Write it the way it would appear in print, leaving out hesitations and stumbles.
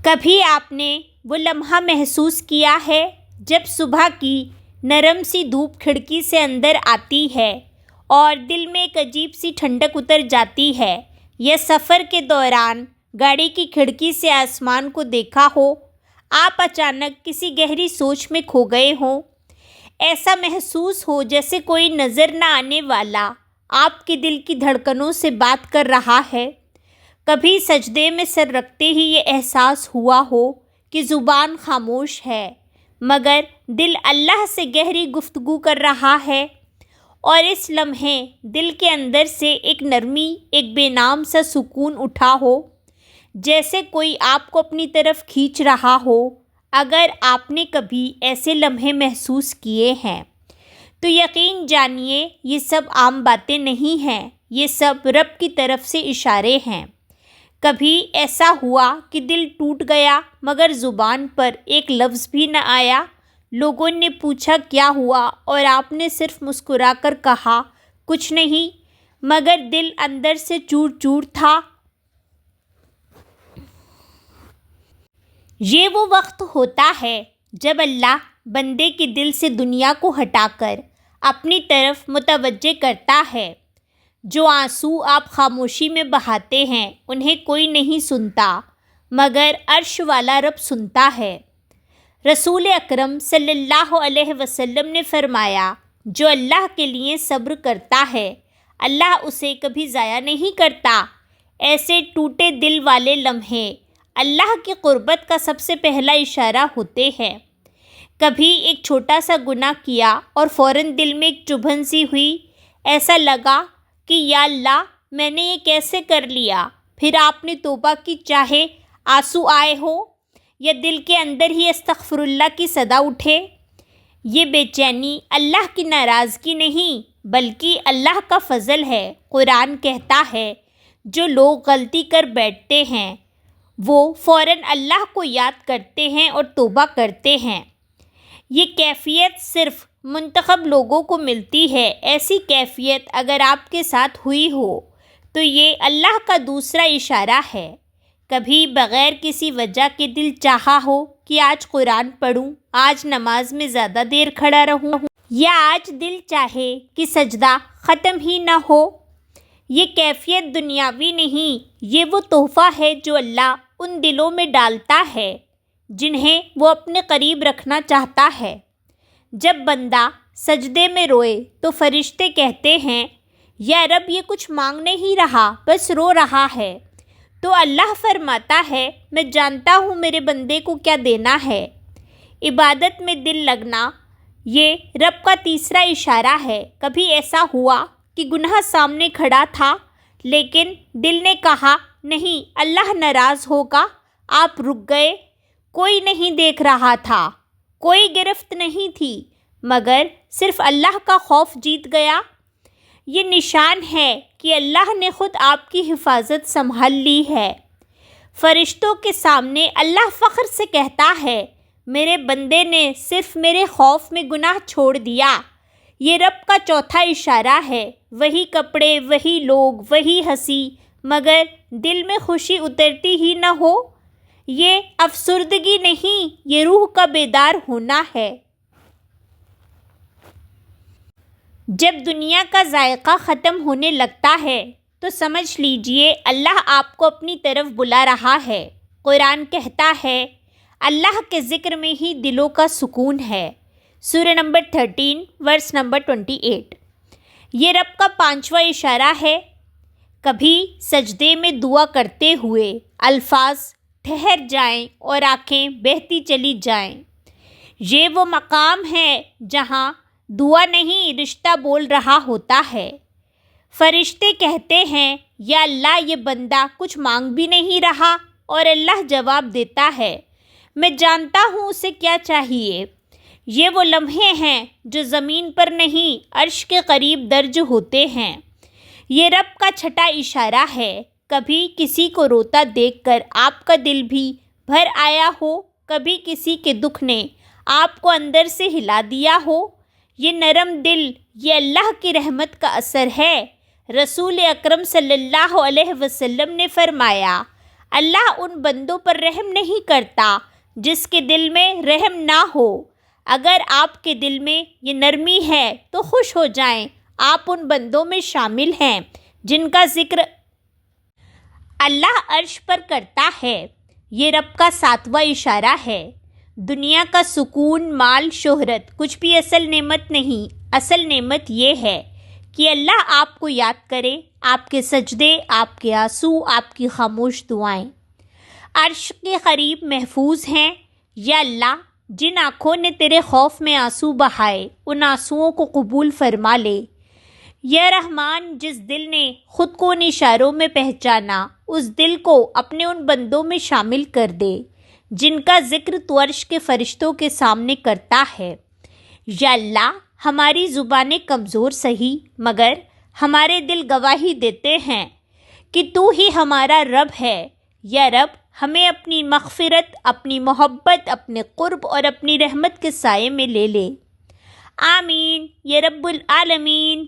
کبھی آپ نے وہ لمحہ محسوس کیا ہے جب صبح کی نرم سی دھوپ کھڑکی سے اندر آتی ہے اور دل میں ایک عجیب سی ٹھنڈک اتر جاتی ہے، یا سفر کے دوران گاڑی کی کھڑکی سے آسمان کو دیکھا ہو، آپ اچانک کسی گہری سوچ میں کھو گئے ہوں، ایسا محسوس ہو جیسے کوئی نظر نہ آنے والا آپ کے دل کی دھڑکنوں سے بات کر رہا ہے۔ کبھی سجدے میں سر رکھتے ہی یہ احساس ہوا ہو کہ زبان خاموش ہے مگر دل اللہ سے گہری گفتگو کر رہا ہے، اور اس لمحے دل کے اندر سے ایک نرمی، ایک بے نام سا سکون اٹھا ہو، جیسے کوئی آپ کو اپنی طرف کھینچ رہا ہو۔ اگر آپ نے کبھی ایسے لمحے محسوس کیے ہیں تو یقین جانیے یہ سب عام باتیں نہیں ہیں، یہ سب رب کی طرف سے اشارے ہیں۔ کبھی ایسا ہوا کہ دل ٹوٹ گیا مگر زبان پر ایک لفظ بھی نہ آیا، لوگوں نے پوچھا کیا ہوا اور آپ نے صرف مسکرا کر کہا کچھ نہیں، مگر دل اندر سے چور چور تھا۔ یہ وہ وقت ہوتا ہے جب اللہ بندے کے دل سے دنیا کو ہٹا کر اپنی طرف متوجہ کرتا ہے۔ جو آنسو آپ خاموشی میں بہاتے ہیں انہیں کوئی نہیں سنتا مگر عرش والا رب سنتا ہے۔ رسول اکرم صلی اللہ علیہ وسلم نے فرمایا، جو اللہ کے لیے صبر کرتا ہے اللہ اسے کبھی ضائع نہیں کرتا۔ ایسے ٹوٹے دل والے لمحے اللہ کی قربت کا سب سے پہلا اشارہ ہوتے ہیں۔ کبھی ایک چھوٹا سا گناہ کیا اور فوراً دل میں ایک چبھن سی ہوئی، ایسا لگا کہ یا اللہ میں نے یہ کیسے کر لیا، پھر آپ نے توبہ کی، چاہے آنسو آئے ہو یا دل کے اندر ہی استغفر اللہ کی صدا اٹھے۔ یہ بے چینی اللہ کی ناراضگی نہیں بلکہ اللہ کا فضل ہے۔ قرآن کہتا ہے جو لوگ غلطی کر بیٹھتے ہیں وہ فوراً اللہ کو یاد کرتے ہیں اور توبہ کرتے ہیں۔ یہ کیفیت صرف منتخب لوگوں کو ملتی ہے۔ ایسی کیفیت اگر آپ کے ساتھ ہوئی ہو تو یہ اللہ کا دوسرا اشارہ ہے۔ کبھی بغیر کسی وجہ کے دل چاہا ہو کہ آج قرآن پڑھوں، آج نماز میں زیادہ دیر کھڑا رہوں، یا آج دل چاہے کہ سجدہ ختم ہی نہ ہو۔ یہ کیفیت دنیاوی نہیں، یہ وہ تحفہ ہے جو اللہ ان دلوں میں ڈالتا ہے جنہیں وہ اپنے قریب رکھنا چاہتا ہے۔ جب بندہ سجدے میں روئے تو فرشتے کہتے ہیں یا رب یہ کچھ مانگ نہیں رہا بس رو رہا ہے، تو اللہ فرماتا ہے میں جانتا ہوں میرے بندے کو کیا دینا ہے۔ عبادت میں دل لگنا یہ رب کا تیسرا اشارہ ہے۔ کبھی ایسا ہوا کہ گناہ سامنے کھڑا تھا لیکن دل نے کہا نہیں، اللہ ناراض ہوگا، آپ رک گئے۔ کوئی نہیں دیکھ رہا تھا، کوئی گرفت نہیں تھی، مگر صرف اللہ کا خوف جیت گیا۔ یہ نشان ہے کہ اللہ نے خود آپ کی حفاظت سنبھال لی ہے۔ فرشتوں کے سامنے اللہ فخر سے کہتا ہے میرے بندے نے صرف میرے خوف میں گناہ چھوڑ دیا۔ یہ رب کا چوتھا اشارہ ہے۔ وہی کپڑے، وہی لوگ، وہی ہنسی، مگر دل میں خوشی اترتی ہی نہ ہو۔ یہ افسردگی نہیں، یہ روح کا بیدار ہونا ہے۔ جب دنیا کا ذائقہ ختم ہونے لگتا ہے تو سمجھ لیجئے اللہ آپ کو اپنی طرف بلا رہا ہے۔ قرآن کہتا ہے اللہ کے ذکر میں ہی دلوں کا سکون ہے۔ سورہ نمبر 13 ورس نمبر 28۔ یہ رب کا پانچواں اشارہ ہے۔ کبھی سجدے میں دعا کرتے ہوئے الفاظ ٹھہر جائیں اور آنکھیں بہتی چلی جائیں۔ یہ وہ مقام ہے جہاں دعا نہیں رشتہ بول رہا ہوتا ہے۔ فرشتے کہتے ہیں یا اللہ یہ بندہ کچھ مانگ بھی نہیں رہا، اور اللہ جواب دیتا ہے میں جانتا ہوں اسے کیا چاہیے۔ یہ وہ لمحے ہیں جو زمین پر نہیں عرش کے قریب درج ہوتے ہیں۔ یہ رب کا چھٹا اشارہ ہے۔ کبھی کسی کو روتا دیکھ کر آپ کا دل بھی بھر آیا ہو، کبھی کسی کے دکھ نے آپ کو اندر سے ہلا دیا ہو۔ یہ نرم دل یہ اللہ کی رحمت کا اثر ہے۔ رسول اکرم صلی اللہ علیہ وسلم نے فرمایا اللہ ان بندوں پر رحم نہیں کرتا جس کے دل میں رحم نہ ہو۔ اگر آپ کے دل میں یہ نرمی ہے تو خوش ہو جائیں، آپ ان بندوں میں شامل ہیں جن کا ذکر اللہ عرش پر کرتا ہے۔ یہ رب کا 7واں اشارہ ہے۔ دنیا کا سکون، مال، شہرت کچھ بھی اصل نعمت نہیں، اصل نعمت یہ ہے کہ اللہ آپ کو یاد کرے، آپ کے سجدے، آپ کے آنسو، آپ کی خاموش دعائیں عرش کے قریب محفوظ ہیں۔ یا اللہ، جن آنکھوں نے تیرے خوف میں آنسو بہائے، ان آنسوؤں کو قبول فرما لے۔ یا رحمان، جس دل نے خود کو ان اشاروں میں پہچانا، اس دل کو اپنے ان بندوں میں شامل کر دے جن کا ذکر تو عرش کے فرشتوں کے سامنے کرتا ہے۔ یا اللہ، ہماری زبانیں کمزور سہی، مگر ہمارے دل گواہی دیتے ہیں کہ تو ہی ہمارا رب ہے۔ یا رب، ہمیں اپنی مغفرت، اپنی محبت، اپنے قرب اور اپنی رحمت کے سائے میں لے لے۔ آمین یا رب العالمین۔